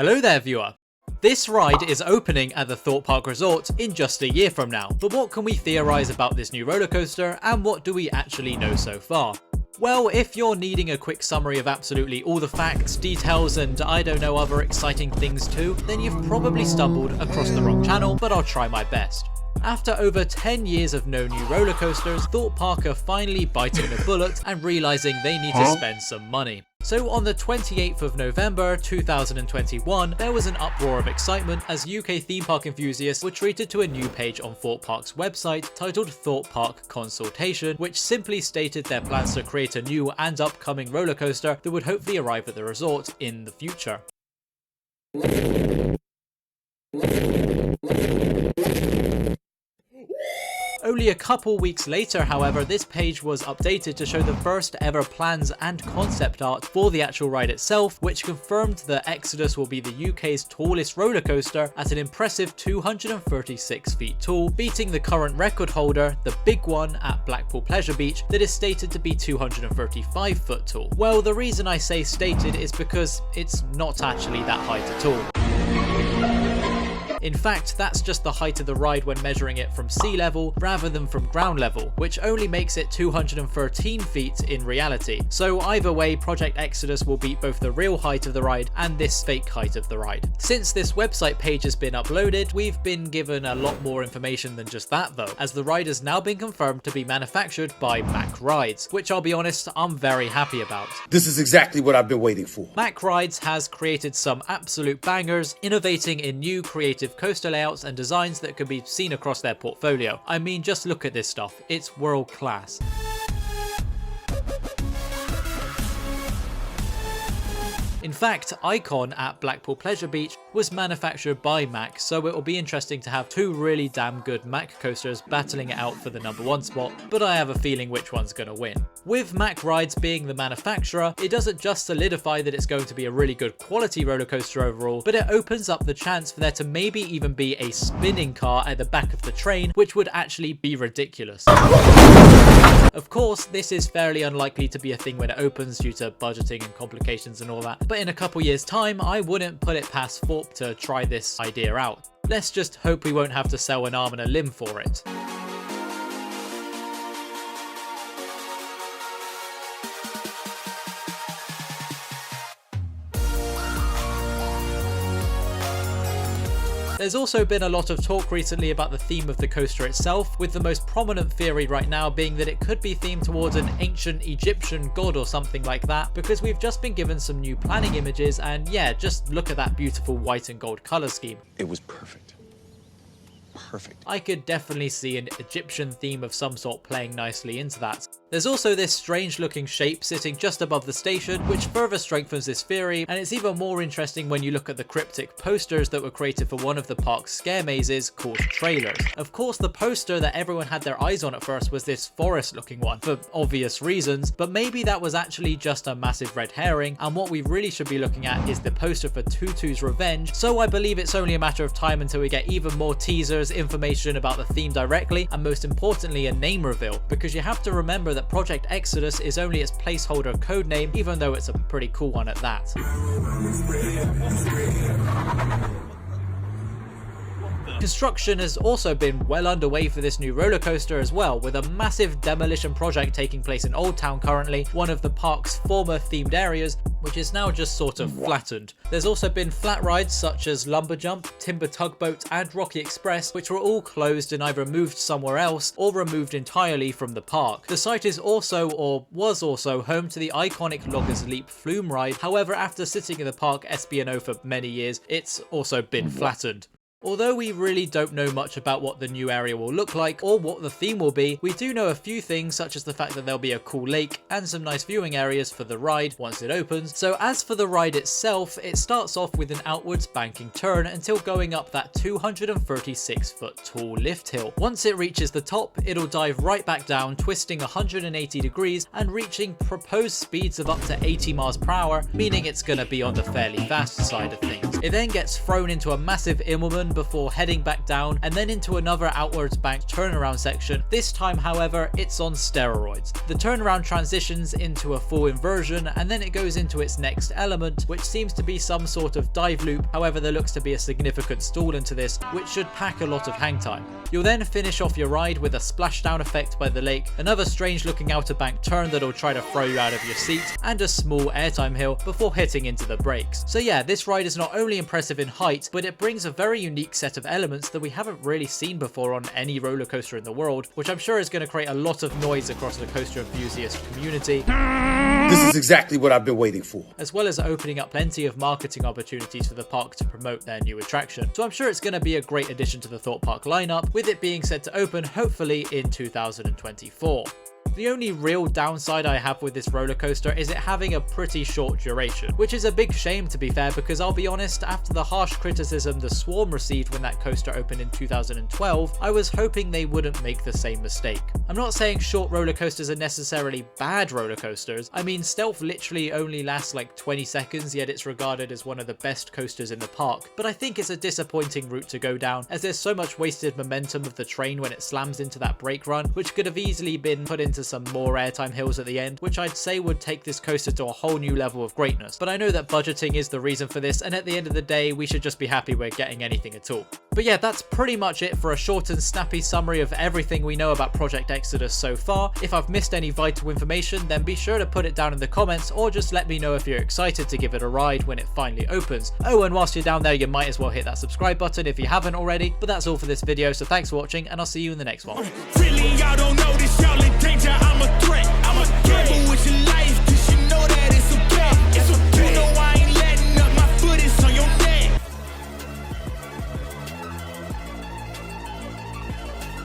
Hello there viewer! This ride is opening at the Thorpe Park Resort in just a year from now, but what can we theorise about this new roller coaster and what do we actually know so far? Well, if you're needing a quick summary of absolutely all the facts, details and I don't know other exciting things too, then you've probably stumbled across the wrong channel, but I'll try my best. After over 10 years of no new roller coasters, Thorpe Park are finally biting the bullet and realising they need to spend some money. So on the 28th of November 2021, there was an uproar of excitement as UK theme park enthusiasts were treated to a new page on Thorpe Park's website titled Thorpe Park Consultation, which simply stated their plans to create a new and upcoming roller coaster that would hopefully arrive at the resort in the future. Only a couple weeks later, however, this page was updated to show the first ever plans and concept art for the actual ride itself, which confirmed that Exodus will be the UK's tallest roller coaster at an impressive 236 feet tall, beating the current record holder, the big one at Blackpool Pleasure Beach, that is stated to be 235 foot tall. Well, the reason I say stated is because it's not actually that height at all. In fact, that's just the height of the ride when measuring it from sea level rather than from ground level, which only makes it 213 feet in reality. So either way, Project Exodus will beat both the real height of the ride and this fake height of the ride. Since this website page has been uploaded, we've been given a lot more information than just that though, as the ride has now been confirmed to be manufactured by Mack Rides, which I'll be honest, I'm very happy about. This is exactly what I've been waiting for. Mack Rides has created some absolute bangers, innovating in new creative coaster layouts and designs that can be seen across their portfolio. I mean, just look at this stuff, it's world class. In fact, Icon at Blackpool Pleasure Beach was manufactured by Mack, so it will be interesting to have two really damn good Mack coasters battling it out for the #1 spot, but I have a feeling which one's going to win. With Mack Rides being the manufacturer, it doesn't just solidify that it's going to be a really good quality roller coaster overall, but it opens up the chance for there to maybe even be a spinning car at the back of the train, which would actually be ridiculous. Of course, this is fairly unlikely to be a thing when it opens due to budgeting and complications and all that, but in a couple years time, I wouldn't put it past Thorpe to try this idea out. Let's just hope we won't have to sell an arm and a limb for it. There's also been a lot of talk recently about the theme of the coaster itself, with the most prominent theory right now being that it could be themed towards an ancient Egyptian god or something like that, because we've just been given some new planning images and yeah, just look at that beautiful white and gold colour scheme. It was perfect. Perfect. I could definitely see an Egyptian theme of some sort playing nicely into that. There's also this strange looking shape sitting just above the station, which further strengthens this theory, and it's even more interesting when you look at the cryptic posters that were created for one of the park's scare mazes called trailers. Of course, the poster that everyone had their eyes on at first was this forest looking one, for obvious reasons, but maybe that was actually just a massive red herring, and what we really should be looking at is the poster for Tutu's Revenge, so I believe it's only a matter of time until we get even more teasers, information about the theme directly, and most importantly a name reveal, because you have to remember that Project Exodus is only its placeholder codename, even though it's a pretty cool one at that. Construction has also been well underway for this new roller coaster as well, with a massive demolition project taking place in Old Town currently, one of the park's former themed areas, which is now just sort of flattened. There's also been flat rides such as Lumber Jump, Timber Tugboat and Rocky Express, which were all closed and either moved somewhere else or removed entirely from the park. The site is also, or was also, home to the iconic Loggers Leap Flume ride. However, after sitting in the park SB&O for many years, it's also been flattened. Although we really don't know much about what the new area will look like or what the theme will be, we do know a few things such as the fact that there'll be a cool lake and some nice viewing areas for the ride once it opens. So as for the ride itself, it starts off with an outwards banking turn until going up that 236 foot tall lift hill. Once it reaches the top, it'll dive right back down, twisting 180 degrees and reaching proposed speeds of up to 80 miles per hour, meaning it's going to be on the fairly fast side of things. It then gets thrown into a massive Immelman before heading back down, and then into another outwards banked turnaround section. This time, however, it's on steroids. The turnaround transitions into a full inversion, and then it goes into its next element, which seems to be some sort of dive loop. However, there looks to be a significant stall into this, which should pack a lot of hang time. You'll then finish off your ride with a splashdown effect by the lake, another strange looking outer bank turn that'll try to throw you out of your seat, and a small airtime hill before hitting into the brakes. So yeah, this ride is not only impressive in height, but it brings a very unique set of elements that we haven't really seen before on any roller coaster in the world, which I'm sure is going to create a lot of noise across the coaster enthusiast community. This is exactly what I've been waiting for. As well as opening up plenty of marketing opportunities for the park to promote their new attraction. So I'm sure it's going to be a great addition to the Thorpe Park lineup, with it being set to open hopefully in 2024. The only real downside I have with this roller coaster is it having a pretty short duration, which is a big shame to be fair, because I'll be honest, after the harsh criticism the Swarm received when that coaster opened in 2012, I was hoping they wouldn't make the same mistake. I'm not saying short roller coasters are necessarily bad roller coasters. I mean, Stealth literally only lasts like 20 seconds, yet it's regarded as one of the best coasters in the park, but I think it's a disappointing route to go down, as there's so much wasted momentum of the train when it slams into that brake run, which could have easily been put into some more airtime hills at the end, which I'd say would take this coaster to a whole new level of greatness. But I know that budgeting is the reason for this, and at the end of the day, we should just be happy we're getting anything at all. But yeah, that's pretty much it for a short and snappy summary of everything we know about Project Exodus so far. If I've missed any vital information, then be sure to put it down in the comments, or just let me know if you're excited to give it a ride when it finally opens. Oh, and whilst you're down there, you might as well hit that subscribe button if you haven't already. But that's all for this video, so thanks for watching, and I'll see you in the next one.